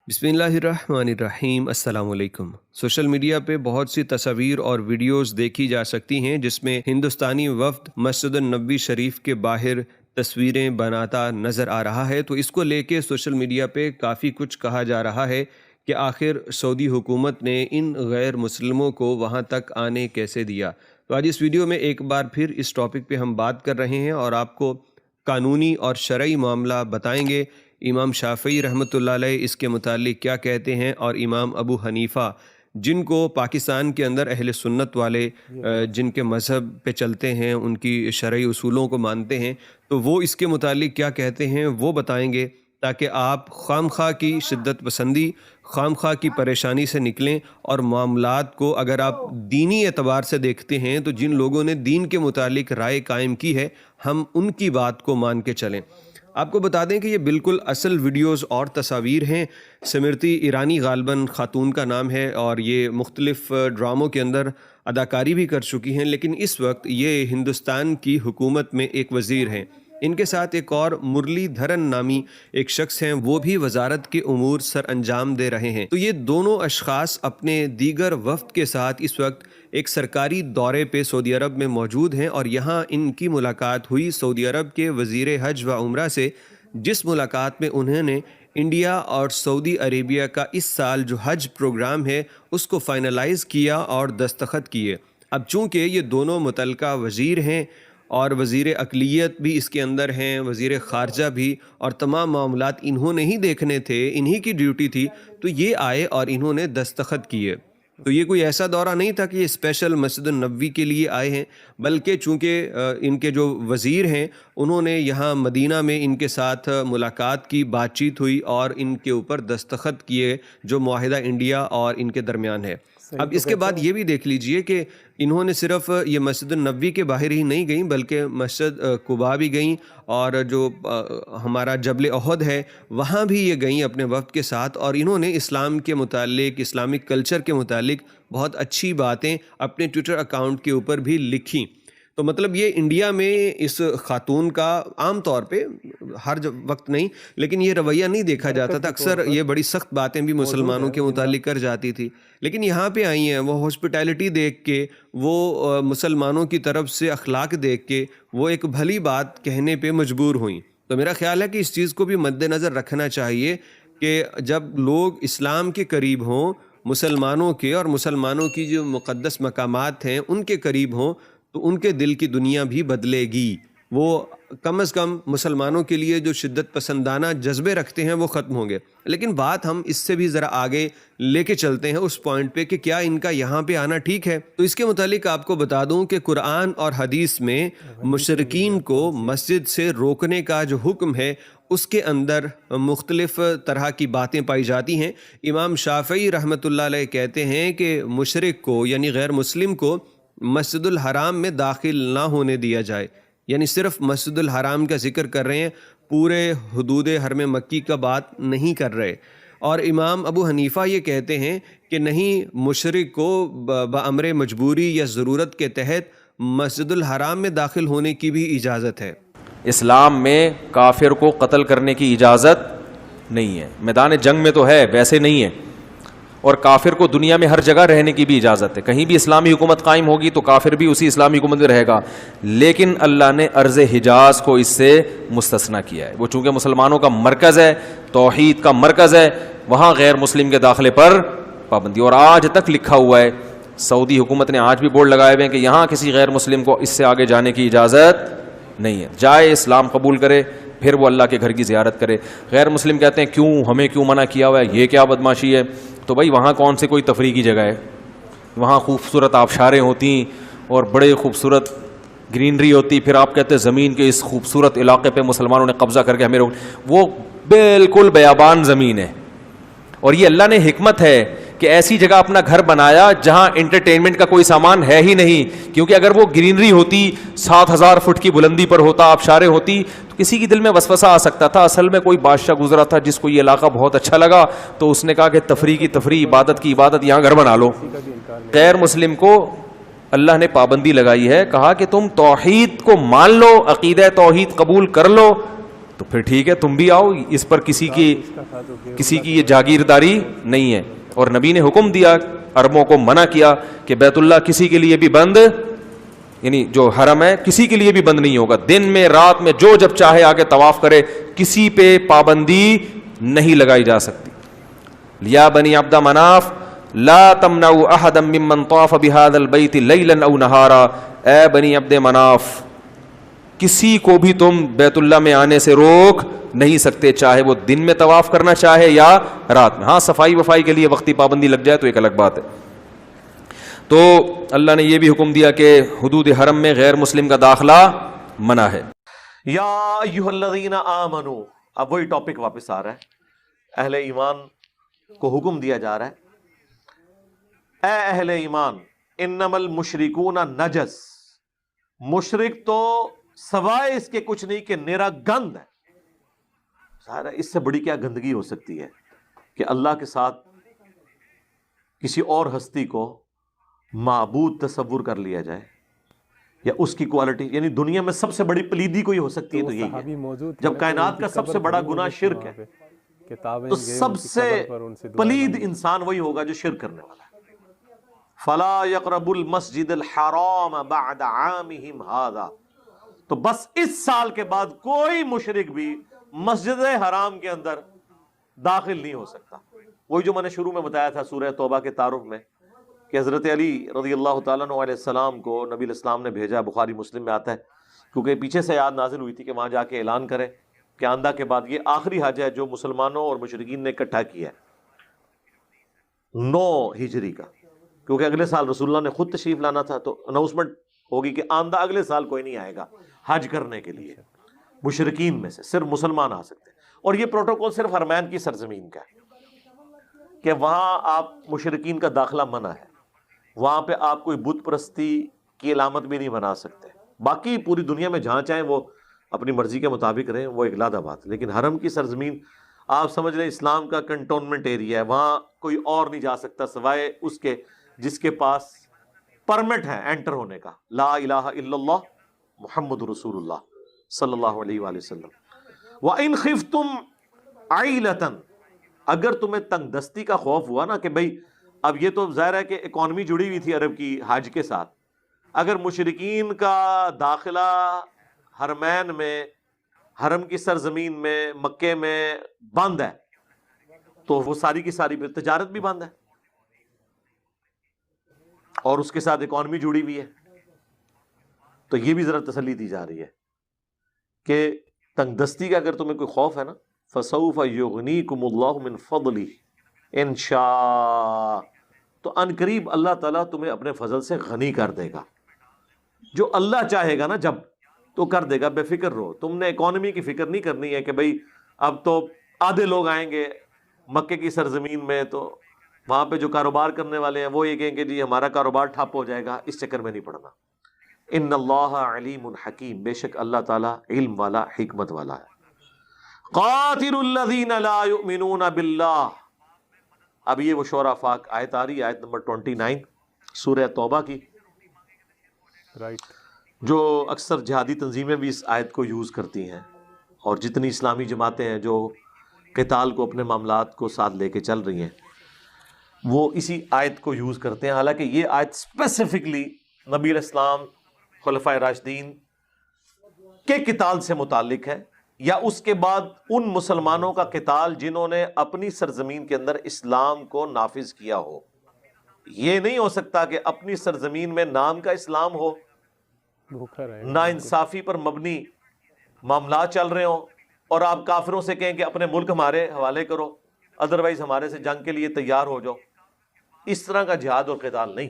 बिस्मिल्लाहिर्रहमानिर्रहीम। अस्सलाम वालेकुम। सोशल मीडिया पे बहुत सी तस्वीर और वीडियोस देखी जा सकती हैं जिसमें हिंदुस्तानी वफ़द मस्जिद नबवी शरीफ के बाहर तस्वीरें बनाता नज़र आ रहा है। तो इसको लेके सोशल मीडिया पे काफ़ी कुछ कहा जा रहा है कि आखिर सऊदी हुकूमत ने इन गैर मुस्लिमों को वहाँ तक आने कैसे दिया। तो आज इस वीडियो में एक बार फिर इस टॉपिक पे हम बात कर रहे हैं और आपको कानूनी और शरई मामला बताएंगे। इमाम शाफ़ई रहमतुल्लाह अलैह इसके मुतालिक क्या कहते हैं और इमाम अबू हनीफ़ा जिनको पाकिस्तान के अंदर अहले सुन्नत वाले जिनके मज़हब पे चलते हैं, उनकी शरई उसूलों को मानते हैं, तो वो इसके मुतालिक क्या कहते हैं वो बताएंगे, ताकि आप खामखा की शिद्दत पसंदी, खामखा की परेशानी से निकलें और मामलात को अगर आप दीनी एतबार से देखते हैं तो जिन लोगों ने दीन के मुतालिक राय कायम की है हम उनकी बात को मान के चलें। आपको बता दें कि ये बिल्कुल असल वीडियोस और तस्वीर हैं। सिमरती ईरानी गालबन खातून का नाम है और ये मुख्तलिफ़ ड्रामों के अंदर अदाकारी भी कर चुकी हैं, लेकिन इस वक्त ये हिंदुस्तान की हुकूमत में एक वज़ीर हैं। इनके साथ एक और मुरलीधरन नामी एक शख्स हैं, वो भी वजारत के उमूर सर अंजाम दे रहे हैं। तो ये दोनों अशखास अपने दीगर वफ्द के साथ इस वक्त एक सरकारी दौरे पे सऊदी अरब में मौजूद हैं और यहाँ इनकी मुलाकात हुई सऊदी अरब के वज़ीर हज व उम्रा से, जिस मुलाकात में उन्होंने इंडिया और सऊदी अरेबिया का इस साल जो हज प्रोग्राम है उसको फ़ाइनलाइज़ किया और दस्तखत किए। अब चूँकि ये दोनों मुतल्लिका वज़ीर हैं और वज़ीर अक़लियत भी इसके अंदर हैं, वज़ीर ख़ारजा भी, और तमाम मामलात इन्होंने ही देखने थे, इन्हीं की ड्यूटी थी, तो ये आए और इन्होंने दस्तखत किए। तो ये कोई ऐसा दौरा नहीं था कि ये स्पेशल मस्जिद नबवी के लिए आए हैं, बल्कि चूँकि इनके जो वज़ीर हैं उन्होंने यहाँ मदीना में इनके साथ मुलाकात की, बातचीत हुई और इनके ऊपर दस्तखत किए जो मुआहिदा इंडिया और इनके दरमियान है। अब इसके बाद ये भी देख लीजिए कि इन्होंने सिर्फ ये मस्जिद नबवी के बाहर ही नहीं गईं बल्कि मस्जिद कुबा भी गईं और जो हमारा जबल ओहद है वहाँ भी ये गईं अपने वक्त के साथ, और इन्होंने इस्लाम के मुतालिक, इस्लामिक कल्चर के मुतालिक बहुत अच्छी बातें अपने ट्विटर अकाउंट के ऊपर भी लिखी। तो मतलब ये इंडिया में इस खातून का आम तौर पे हर वक्त नहीं, लेकिन ये रवैया नहीं देखा जाता था। अक्सर ये बड़ी सख्त बातें भी मुसलमानों के मुतालिक कर जाती थी, लेकिन यहाँ पे आई हैं वो हॉस्पिटैलिटी देख के, वो मुसलमानों की तरफ से अखलाक देख के वो एक भली बात कहने पे मजबूर हुई। तो मेरा ख्याल है कि इस चीज़ को भी मद्देनज़र रखना चाहिए कि जब लोग इस्लाम के करीब हों, मुसलमानों के और मुसलमानों की जो मुक़द्दस मकामात हैं उनके करीब हों, तो उनके दिल की दुनिया भी बदलेगी। वो कम अज़ कम मुसलमानों के लिए जो शिद्दत पसंदाना जज्बे रखते हैं वो ख़त्म होंगे। लेकिन बात हम इससे भी ज़रा आगे लेके चलते हैं उस पॉइंट पे कि क्या इनका यहाँ पे आना ठीक है। तो इसके मुतालिक आपको बता दूं कि कुरान और हदीस में मुशरिकीन को मस्जिद से रोकने का जो हुक्म है उसके अंदर मुख्तलिफ़ तरह की बातें पाई जाती हैं। इमाम शाफ़ई रहमतुल्लाह अलैह कहते हैं कि मुशरिक को यानी गैर मुस्लिम को मस्जिदुल हराम में दाखिल ना होने दिया जाए, यानी सिर्फ मस्जिदुल हराम का जिक्र कर रहे हैं, पूरे हुदूद हरम मक्की का बात नहीं कर रहे। और इमाम अबू हनीफ़ा ये कहते हैं कि नहीं, मुशरिक को बअमरे मजबूरी या ज़रूरत के तहत मस्जिदुल हराम में दाखिल होने की भी इजाज़त है। इस्लाम में काफिर को कत्ल करने की इजाज़त नहीं है, मैदान जंग में तो है, वैसे नहीं है। और काफिर को दुनिया में हर जगह रहने की भी इजाज़त है, कहीं भी इस्लामी हुकूमत कायम होगी तो काफिर भी उसी इस्लामी हुकूमत में रहेगा। लेकिन अल्लाह ने अर्ज़ हिजाज को इससे मुस्तस्ना किया है। वो चूँकि मुसलमानों का मरकज़ है, तौहीद का मरकज़ है, वहाँ गैर मुस्लिम के दाखिले पर पाबंदी। और आज तक लिखा हुआ है, सऊदी हुकूमत ने आज भी बोर्ड लगाए हुए हैं कि यहाँ किसी गैर मुस्लिम को इससे आगे जाने की इजाज़त नहीं है। जाए, इस्लाम कबूल करे, फिर वो अल्लाह के घर की ज़ियारत करे। गैर मुस्लिम कहते हैं क्यों, हमें क्यों मना किया हुआ है, ये क्या बदमाशी है। तो भाई वहाँ कौन से कोई तफरीह की जगह है, वहाँ खूबसूरत आबशारें होती और बड़े खूबसूरत ग्रीनरी होती, फिर आप कहते हैं ज़मीन के इस खूबसूरत इलाके पे मुसलमानों ने कब्ज़ा करके हमें वो बिल्कुल बयाबान ज़मीन है। और ये अल्लाह ने हिकमत है कि ऐसी जगह अपना घर बनाया जहां एंटरटेनमेंट का कोई सामान है ही नहीं, क्योंकि अगर वो ग्रीनरी होती, 7000 फुट की बुलंदी पर होता, आबशारें होती, तो किसी के दिल में वसवसा आ सकता था। असल में कोई बादशाह गुजरा था जिसको ये इलाका बहुत अच्छा लगा, तो उसने कहा कि तफरीह की तफरीह, इबादत की इबादत, यहाँ घर बना लो। गैर मुस्लिम को अल्लाह ने पाबंदी लगाई है, कहा कि तुम तौहीद को मान लो, अकीदा तौहीद कबूल कर लो, تو پھر ٹھیک ہے تم بھی آؤ, اس پر کسی کی یہ جاگیرداری نہیں ہے. اور نبی نے حکم دیا, عربوں کو منع کیا کہ بیت اللہ کسی کے لیے بھی بند, یعنی جو حرم ہے کسی کے لیے بھی بند نہیں ہوگا, دن میں رات میں جو جب چاہے آ کے طواف کرے, کسی پہ پابندی نہیں لگائی جا سکتی. یا بنی عبد مناف لا تمنعوا احدا ممن طاف بهذا البيت ليلا او نهارا, اے بنی عبد مناف کسی کو بھی تم بیت اللہ میں آنے سے روک نہیں سکتے, چاہے وہ دن میں طواف کرنا چاہے یا رات میں. ہاں صفائی وفائی کے لیے وقتی پابندی لگ جائے تو ایک الگ بات ہے. تو اللہ نے یہ بھی حکم دیا کہ حدود حرم میں غیر مسلم کا داخلہ منع ہے. یا ایھا الذین آمنو, اب وہی ٹاپک واپس آ رہا ہے, اہل ایمان کو حکم دیا جا رہا ہے, اے اہل ایمان, انما المشرکون نجس, مشرک تو سوائے اس کے کچھ نہیں کہ نیرا گند ہے. سارا اس سے بڑی کیا گندگی ہو سکتی ہے کہ اللہ کے ساتھ کسی اور ہستی کو معبود تصور کر لیا جائے, یا اس کی کوالٹی, یعنی دنیا میں سب سے بڑی پلیدی کوئی ہو سکتی ہے تو یہی ہے. جب کائنات کا سب سے بڑا گناہ شرک ہے تو سب سے پلید انسان وہی ہوگا جو شرک کرنے والا ہے. فلا یقرب المسجد الحرام بعد عامہم ھذا, تو بس اس سال کے بعد کوئی مشرک بھی مسجد حرام کے اندر داخل نہیں ہو سکتا. وہی جو میں نے شروع میں بتایا تھا سورہ توبہ کے تعارف میں کہ حضرت علی رضی اللہ تعالیٰ عنہ علیہ السلام کو نبی الاسلام نے بھیجا, بخاری مسلم میں آتا ہے, کیونکہ پیچھے سے آیات نازل ہوئی تھی کہ وہاں جا کے اعلان کرے کہ آندہ کے بعد یہ آخری حج ہے جو مسلمانوں اور مشرکین نے اکٹھا کیا ہے 9 ہجری کا, کیونکہ اگلے سال رسول اللہ نے خود تشریف لانا تھا, تو اناؤنسمنٹ ہوگی کہ آندہ اگلے سال کوئی نہیں آئے گا حج کرنے کے لیے, مشرکین میں سے صرف مسلمان آ سکتے ہیں. اور یہ پروٹوکول صرف حرمین کی سرزمین کا ہے کہ وہاں آپ مشرکین کا داخلہ منع ہے, وہاں پہ آپ کوئی بت پرستی کی علامت بھی نہیں بنا سکتے. باقی پوری دنیا میں جہاں چاہیں وہ اپنی مرضی کے مطابق رہیں, وہ ایک علیحدہ بات, لیکن حرم کی سرزمین آپ سمجھ لیں اسلام کا کنٹونمنٹ ایریا ہے, وہاں کوئی اور نہیں جا سکتا سوائے اس کے جس کے پاس پرمٹ ہے انٹر ہونے کا, لا الہ الا اللہ محمد رسول اللہ صلی اللہ علیہ وآلہ وسلم. وَإِنْ خِفْتُمْ عَيْلَةً, اگر تمہیں تنگ دستی کا خوف ہوا نا کہ بھئی اب یہ تو ظاہر ہے کہ اکانومی جڑی ہوئی تھی عرب کی حج کے ساتھ, اگر مشرکین کا داخلہ حرمین میں, حرم کی سرزمین میں, مکے میں بند ہے تو وہ ساری کی ساری پھر تجارت بھی بند ہے اور اس کے ساتھ اکانومی جڑی ہوئی ہے. تو یہ بھی ذرا تسلی دی جا رہی ہے کہ تنگ دستی کا اگر تمہیں کوئی خوف ہے نا, فَسَوْفَ يُغْنِيكُمُ اللَّهُ مِنْ فَضْلِهِ انشاء, تو ان قریب اللہ تعالیٰ تمہیں اپنے فضل سے غنی کر دے گا. جو اللہ چاہے گا نا جب تو کر دے گا, بے فکر رہو. تم نے اکانومی کی فکر نہیں کرنی ہے کہ بھئی اب تو آدھے لوگ آئیں گے مکے کی سرزمین میں, تو وہاں پہ جو کاروبار کرنے والے ہیں وہ یہ کہیں کہ جی ہمارا کاروبار ٹھپ ہو جائے گا, اس چکر میں نہیں پڑنا. ان اللہ علیم حکیم, بے شک اللہ تعالیٰ علم والا حکمت والا ہے. قاتل الذین لا یؤمنون باللہ, اب یہ وہ شورى فاق آیت آ رہی ہے, آیت نمبر 29 سورہ توبہ کی, جو اکثر جہادی تنظیمیں بھی اس آیت کو یوز کرتی ہیں, اور جتنی اسلامی جماعتیں ہیں جو قتال کو اپنے معاملات کو ساتھ لے کے چل رہی ہیں وہ اسی آیت کو یوز کرتے ہیں. حالانکہ یہ آیت اسپیسیفکلی نبی علیہ السلام, خلفائے راشدین کے قتال سے متعلق ہے, یا اس کے بعد ان مسلمانوں کا قتال جنہوں نے اپنی سرزمین کے اندر اسلام کو نافذ کیا ہو. یہ نہیں ہو سکتا کہ اپنی سرزمین میں نام کا اسلام ہو, ناانصافی پر مبنی معاملات چل رہے ہوں, اور آپ کافروں سے کہیں کہ اپنے ملک ہمارے حوالے کرو, ادروائز ہمارے سے جنگ کے لیے تیار ہو جاؤ. اس طرح کا جہاد اور قتال نہیں.